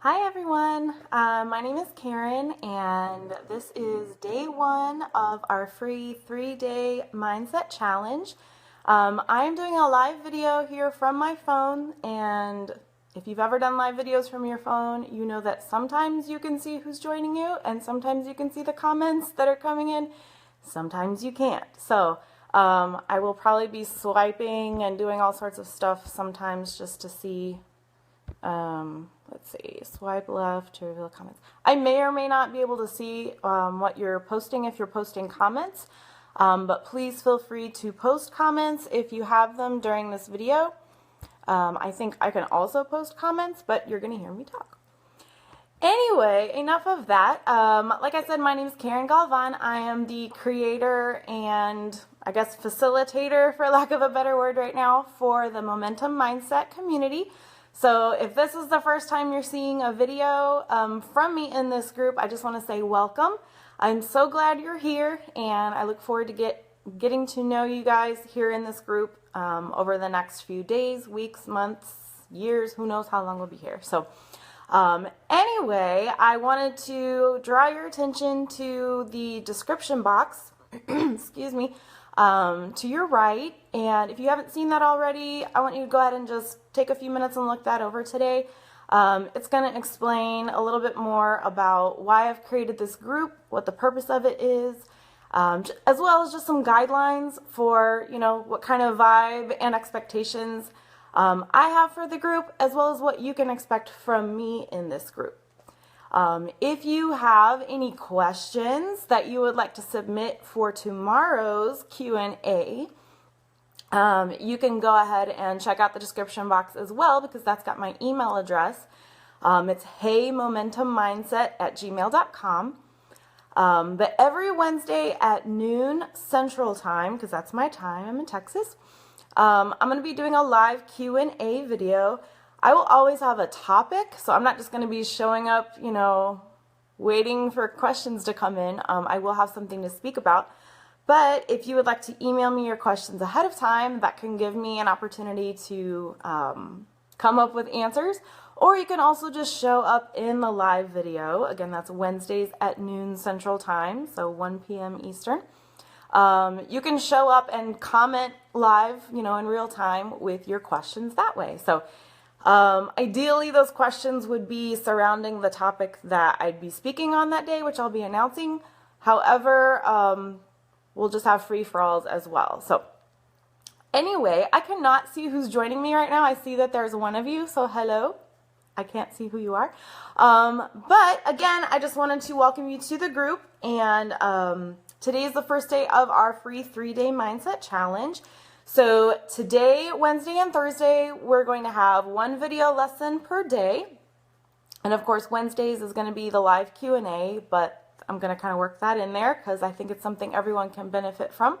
Hi everyone, my name is Karen and this is day one of our free 3-day mindset challenge. I am doing a live video here from my phone, and if you've ever done live videos from your phone, you know that sometimes you can see who's joining you and sometimes you can see the comments that are coming in, sometimes you can't. So I will probably be swiping and doing all sorts of stuff sometimes just to see. Let's see, swipe left to reveal comments. I may or may not be able to see what you're posting if you're posting comments, but please feel free to post comments if you have them during this video. I think I can also post comments, but you're going to hear me talk. Anyway, enough of that. Like I said, my name is Karen Galvan. I am the creator and I guess facilitator, for lack of a better word right now, for the Momentum Mindset community. So if this is the first time you're seeing a video from me in this group, I just want to say welcome. I'm so glad you're here, and I look forward to getting to know you guys here in this group over the next few days, weeks, months, years, who knows how long we'll be here. So anyway, I wanted to draw your attention to the description box, excuse me, to your right, and if you haven't seen that already, I want you to go ahead and just take a few minutes and look that over today. It's going to explain a little bit more about why I've created this group, what the purpose of it is, as well as just some guidelines for, what kind of vibe and expectations I have for the group, as well as what you can expect from me in this group. If you have any questions that you would like to submit for tomorrow's Q&A, you can go ahead and check out the description box as well, because that's got my email address. It's heymomentummindset@gmail.com. But every Wednesday at noon Central Time, because that's my time, I'm in Texas, I'm going to be doing a live Q&A video. I will always have a topic, so I'm not just going to be showing up, waiting for questions to come in. I will have something to speak about. But if you would like to email me your questions ahead of time, that can give me an opportunity to come up with answers. Or you can also just show up in the live video. Again, that's Wednesdays at noon Central Time, so 1 p.m. Eastern. You can show up and comment live, in real time with your questions that way. So ideally, those questions would be surrounding the topic that I'd be speaking on that day, which I'll be announcing. However, we'll just have free-for-alls as well. So anyway, I cannot see who's joining me right now. I see that there's one of you, so hello. I can't see who you are. But again, I just wanted to welcome you to the group, and today is the first day of our free 3-day mindset challenge. So today, Wednesday, and Thursday, we're going to have one video lesson per day. And of course, Wednesdays is going to be the live Q&A, but I'm going to kind of work that in there because I think it's something everyone can benefit from.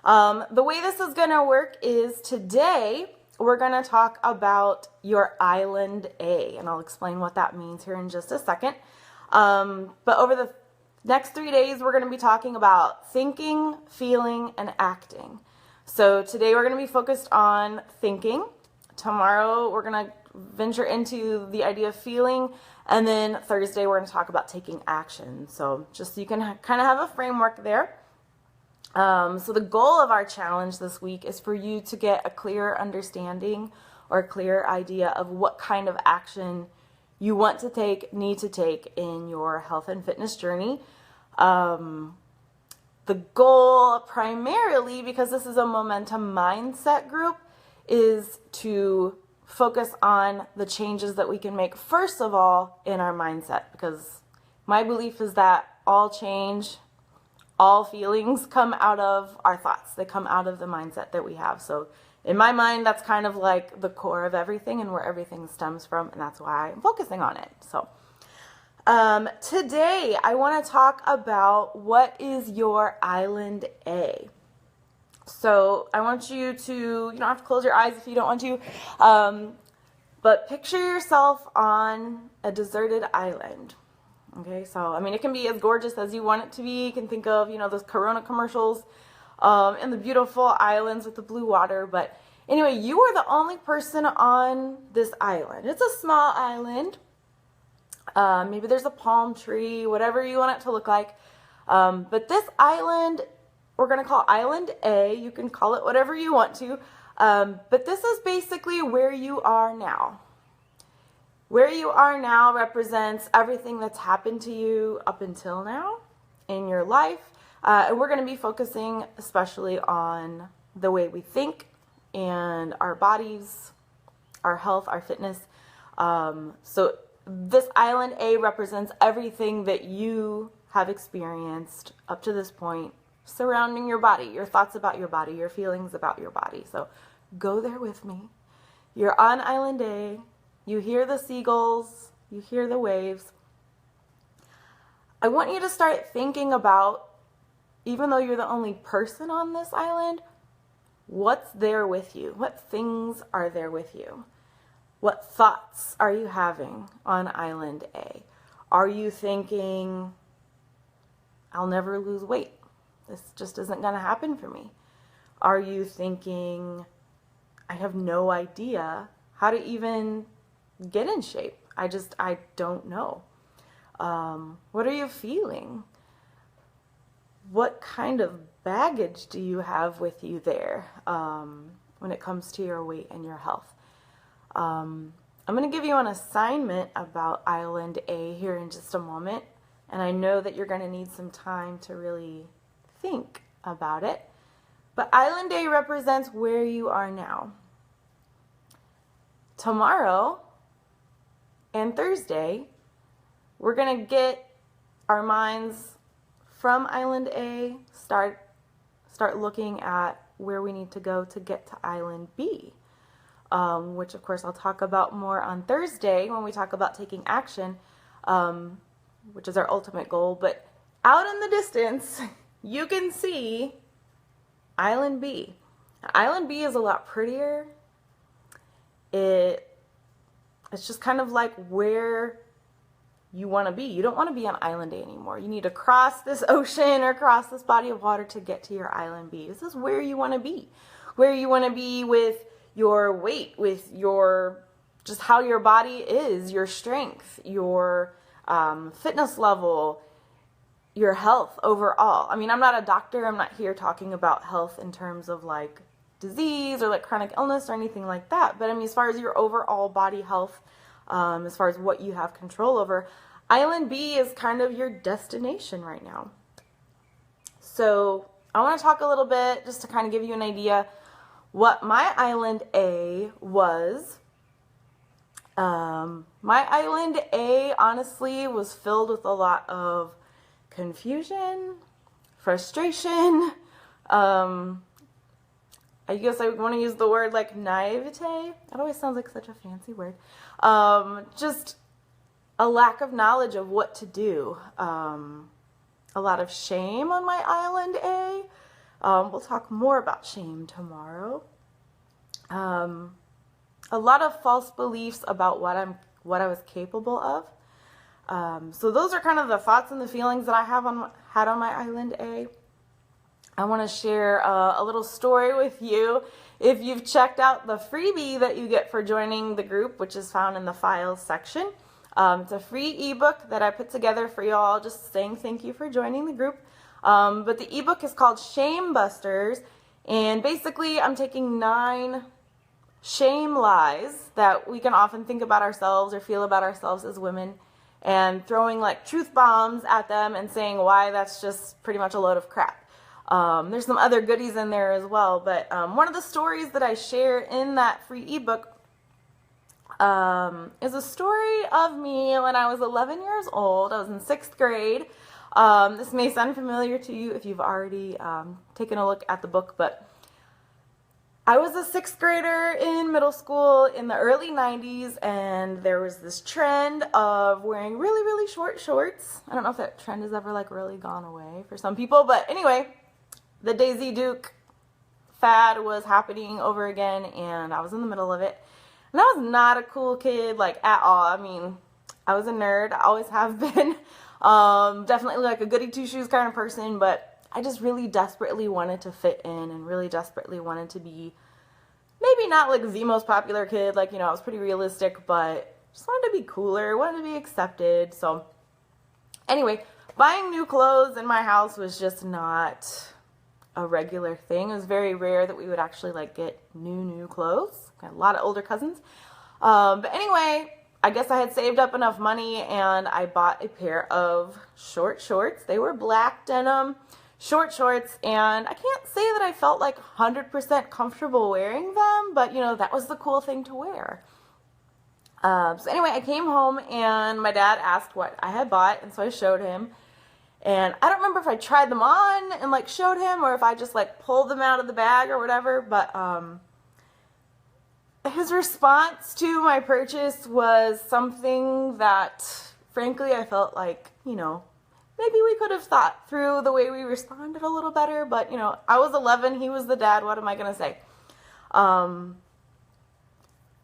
The way this is going to work is today, we're going to talk about your Island A, and I'll explain what that means here in just a second. But over the next 3 days, we're going to be talking about thinking, feeling, and acting. So today we're going to be focused on thinking. Tomorrow we're going to venture into the idea of feeling. And then Thursday we're going to talk about taking action. So just so you can kind of have a framework there. So the goal of our challenge this week is for you to get a clear understanding or a clear idea of what kind of action you want to take, need to take in your health and fitness journey. The goal primarily, because this is a momentum mindset group, is to focus on the changes that we can make, first of all, in our mindset. Because my belief is that all change, all feelings come out of our thoughts. They come out of the mindset that we have. So in my mind, that's kind of like the core of everything and where everything stems from. And that's why I'm focusing on it. So today, I want to talk about what is your Island A. So I want you to, you don't have to close your eyes if you don't want to, but picture yourself on a deserted island. Okay, so I mean, it can be as gorgeous as you want it to be. You can think of, those Corona commercials and the beautiful islands with the blue water. But anyway, you are the only person on this island. It's a small island. Maybe there's a palm tree, whatever you want it to look like. But this island, we're going to call Island A. You can call it whatever you want to. But this is basically where you are now. Where you are now represents everything that's happened to you up until now in your life. And we're going to be focusing especially on the way we think and our bodies, our health, our fitness. So this Island A represents everything that you have experienced up to this point surrounding your body, your thoughts about your body, your feelings about your body. So go there with me. You're on Island A. You hear the seagulls. You hear the waves. I want you to start thinking about, even though you're the only person on this island, what's there with you? What things are there with you? What thoughts are you having on Island A? Are you thinking, I'll never lose weight? This just isn't going to happen for me. Are you thinking, I have no idea how to even get in shape? I don't know. What are you feeling? What kind of baggage do you have with you there when it comes to your weight and your health? I'm going to give you an assignment about Island A here in just a moment, and I know that you're going to need some time to really think about it. But Island A represents where you are now. Tomorrow and Thursday, we're going to get our minds from Island A, start looking at where we need to go to get to Island B. Which of course I'll talk about more on Thursday when we talk about taking action, which is our ultimate goal. But out in the distance, you can see Island B. Island B is a lot prettier. It's just kind of like where you want to be. You don't want to be on Island A anymore. You need to cross this ocean or cross this body of water to get to your Island B. This is where you want to be. Where you want to be with your weight, with your, just how your body is, your strength, your fitness level, your health overall. I mean, I'm not a doctor. I'm not here talking about health in terms of like disease or like chronic illness or anything like that. But I mean, as far as your overall body health, as far as what you have control over, Island B is kind of your destination right now. So I want to talk a little bit just to kind of give you an idea what my Island A was. My Island A honestly was filled with a lot of confusion, frustration. I guess I want to use the word like naivete. It always sounds like such a fancy word. Just a lack of knowledge of what to do. A lot of shame on my Island A. We'll talk more about shame tomorrow. A lot of false beliefs about what I was capable of. So those are kind of the thoughts and the feelings that I had on my Island A. I want to share a little story with you. If you've checked out the freebie that you get for joining the group, which is found in the files section, it's a free ebook that I put together for y'all, just saying thank you for joining the group. But the ebook is called Shame Busters, and basically I'm taking 9 shame lies that we can often think about ourselves or feel about ourselves as women, and throwing like truth bombs at them and saying why that's just pretty much a load of crap. There's some other goodies in there as well, but one of the stories that I share in that free ebook is a story of me when I was 11 years old. I was in 6th grade. This may sound familiar to you if you've already taken a look at the book, but I was a 6th grader in middle school in the early 90s, and there was this trend of wearing really, really short shorts. I don't know if that trend has ever like really gone away for some people, but anyway, the Daisy Duke fad was happening over again, and I was in the middle of it. And I was not a cool kid, like, at all. I mean, I was a nerd. I always have been. Definitely like a goody two-shoes kind of person, but I just really desperately wanted to fit in and really desperately wanted to be maybe not like the most popular kid. Like, you know, I was pretty realistic, but just wanted to be cooler, wanted to be accepted. So anyway, buying new clothes in my house was just not a regular thing. It was very rare that we would actually like get new clothes. Got a lot of older cousins. But anyway, I guess I had saved up enough money and I bought a pair of short shorts. They were black denim short shorts, and I can't say that I felt like 100% comfortable wearing them, but you know, that was the cool thing to wear. So anyway, I came home and my dad asked what I had bought, and so I showed him. And I don't remember if I tried them on and like showed him or if I just like pulled them out of the bag or whatever, but his response to my purchase was something that frankly I felt like, you know, maybe we could have thought through the way we responded a little better, but you know, I was 11, he was the dad, what am I going to say?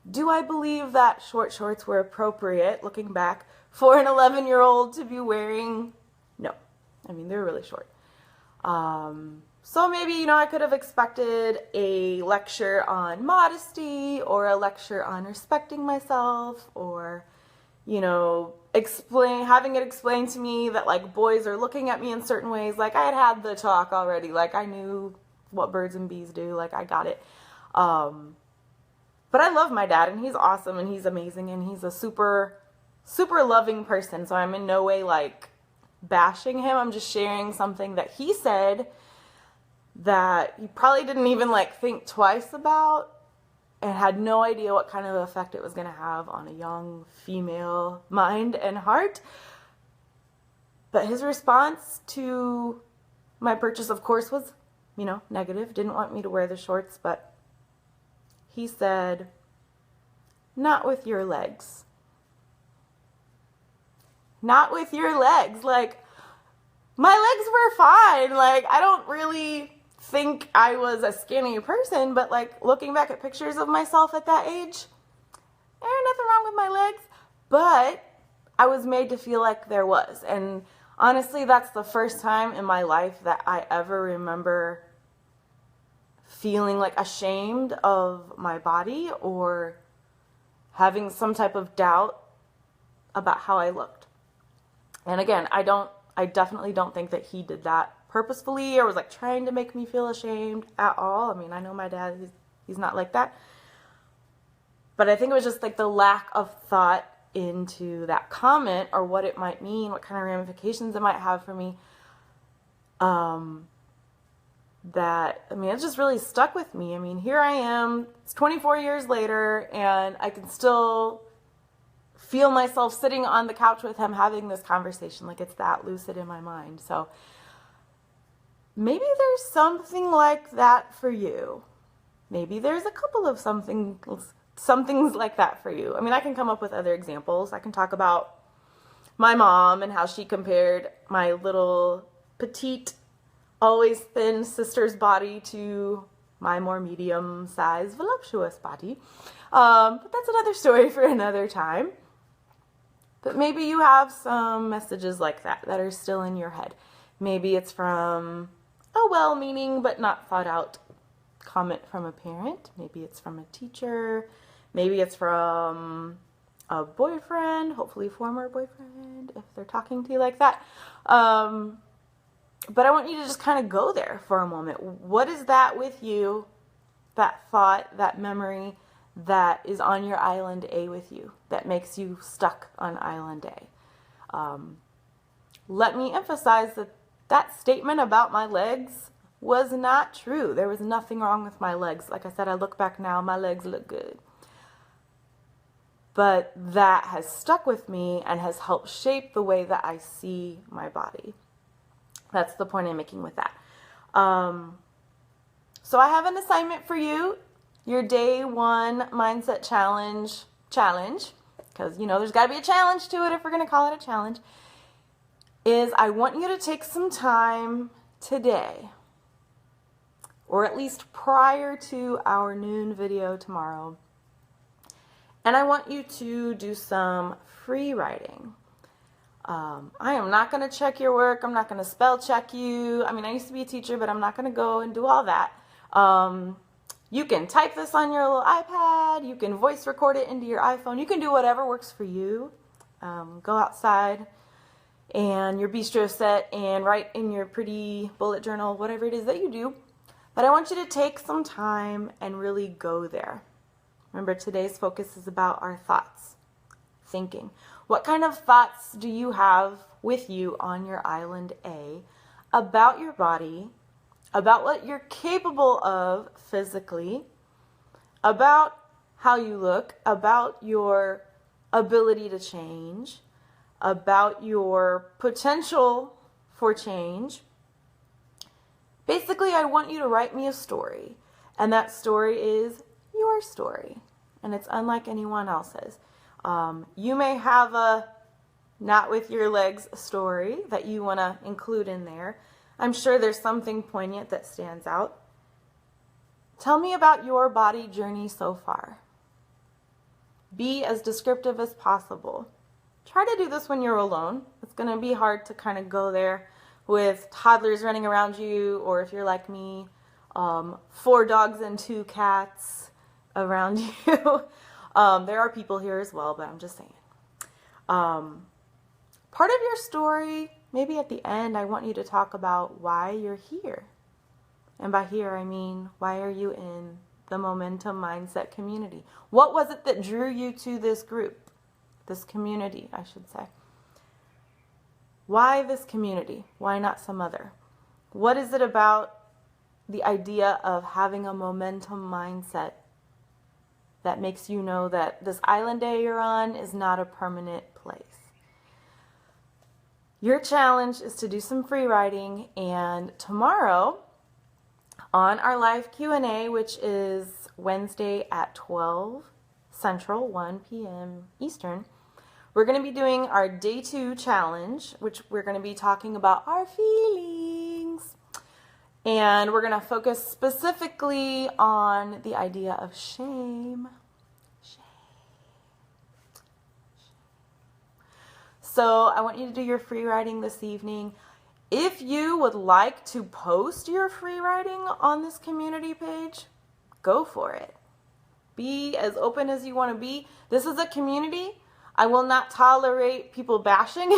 Do I believe that short shorts were appropriate, looking back, for an 11-year-old to be wearing? No. I mean, they're really short. So maybe, you know, I could have expected a lecture on modesty or a lecture on respecting myself, or, you know, having it explained to me that like boys are looking at me in certain ways. Like I had the talk already. Like I knew what birds and bees do. Like I got it. But I love my dad, and he's awesome, and he's amazing, and he's a super, super loving person. So I'm in no way like bashing him. I'm just sharing something that he said that he probably didn't even like think twice about, and had no idea what kind of effect it was going to have on a young female mind and heart. But his response to my purchase, of course, was, you know, negative. Didn't want me to wear the shorts, but he said, "Not with your legs." Not with your legs. Like, my legs were fine. Like, I don't really think I was a skinny person, but like looking back at pictures of myself at that age, there's nothing wrong with my legs, but I was made to feel like there was. And honestly, that's the first time in my life that I ever remember feeling like ashamed of my body or having some type of doubt about how I looked. And again, I definitely don't think that he did that purposefully or was like trying to make me feel ashamed at all. I mean, I know my dad, he's not like that. But I think it was just like the lack of thought into that comment or what it might mean, what kind of ramifications it might have for me. That, I mean, it just really stuck with me. I mean, here I am, it's 24 years later, and I can still feel myself sitting on the couch with him having this conversation. Like, it's that lucid in my mind. So maybe there's something like that for you. Maybe there's a couple of somethings like that for you. I mean, I can come up with other examples. I can talk about my mom and how she compared my little petite, always thin sister's body to my more medium-sized, voluptuous body. But that's another story for another time. But maybe you have some messages like that are still in your head. Maybe it's from a well-meaning but not thought-out comment from a parent. Maybe it's from a teacher. Maybe it's from a boyfriend, hopefully former boyfriend, if they're talking to you like that. But I want you to just kind of go there for a moment. What is that with you, that thought, that memory that is on your island A with you, that makes you stuck on island A? Let me emphasize that that statement about my legs was not true. There was nothing wrong with my legs. Like I said, I look back now, my legs look good. But that has stuck with me and has helped shape the way that I see my body. That's the point I'm making with that. So I have an assignment for you. Your day one mindset challenge, because, you know, there's got to be a challenge to it if we're going to call it a challenge, is I want you to take some time today, or at least prior to our noon video tomorrow, and I want you to do some free writing. I am not going to check your work. I'm not going to spell check you. I mean, I used to be a teacher, but I'm not going to go and do all that. You can type this on your little iPad. You can voice record it into your iPhone. You can do whatever works for you. Go outside and your bistro set and write in your pretty bullet journal, whatever it is that you do. But I want you to take some time and really go there. Remember, today's focus is about our thoughts, thinking. What kind of thoughts do you have with you on your island A about your body, about what you're capable of physically, about how you look, about your ability to change, about your potential for change? Basically, I want you to write me a story, and that story is your story, and it's unlike anyone else's. You may have a not with your legs story that you want to include in there. I'm sure there's something poignant that stands out. Tell me about your body journey so far. Be as descriptive as possible. Try to do this when you're alone. It's going to be hard to kind of go there with toddlers running around you, or if you're like me, 4 dogs and 2 cats around you. There are people here as well, but I'm just saying. Part of your story, maybe at the end, I want you to talk about why you're here. And by here, I mean, why are you in the Momentum Mindset community? What was it that drew you to this group, this community, I should say? Why this community? Why not some other? What is it about the idea of having a momentum mindset that makes you know that this island day you're on is not a permanent place? Your challenge is to do some free writing, and tomorrow on our live Q&A, which is Wednesday at 12 Central, 1 p.m. Eastern, we're going to be doing our day 2 challenge, which we're going to be talking about our feelings. And we're going to focus specifically on the idea of shame. So I want you to do your free writing this evening. If you would like to post your free writing on this community page, go for it. Be as open as you want to be. This is a community. I will not tolerate people bashing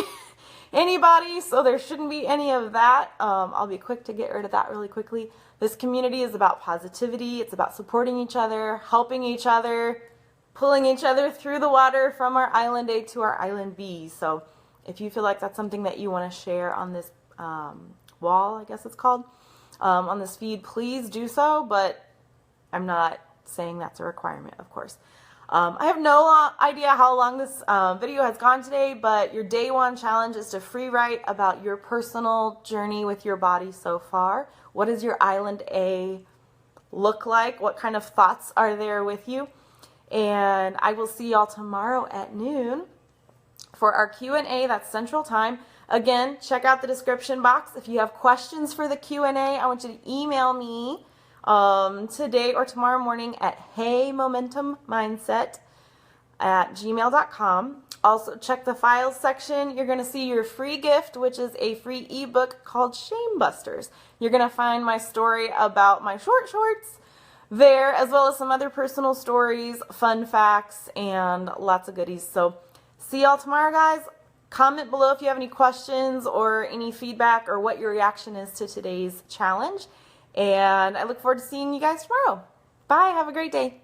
anybody, so there shouldn't be any of that. I'll be quick to get rid of that really quickly. This community is about positivity. It's about supporting each other, helping each other, pulling each other through the water from our island A to our island B. So if you feel like that's something that you want to share on this wall, I guess it's called, on this feed, please do so, but I'm not saying that's a requirement, of course. I have no idea how long this video has gone today, but your day 1 challenge is to free write about your personal journey with your body so far. What does your island A look like? What kind of thoughts are there with you? And I will see y'all tomorrow at noon for our Q&A. That's Central Time. Again, check out the description box. If you have questions for the Q&A, I want you to email me today or tomorrow morning at heymomentummindset@gmail.com. Also, check the files section. You're going to see your free gift, which is a free ebook called Shame Busters. You're going to find my story about my short shorts there, as well as some other personal stories, fun facts, and lots of goodies. So see y'all tomorrow, guys. Comment below if you have any questions or any feedback or what your reaction is to today's challenge. And I look forward to seeing you guys tomorrow. Bye. Have a great day.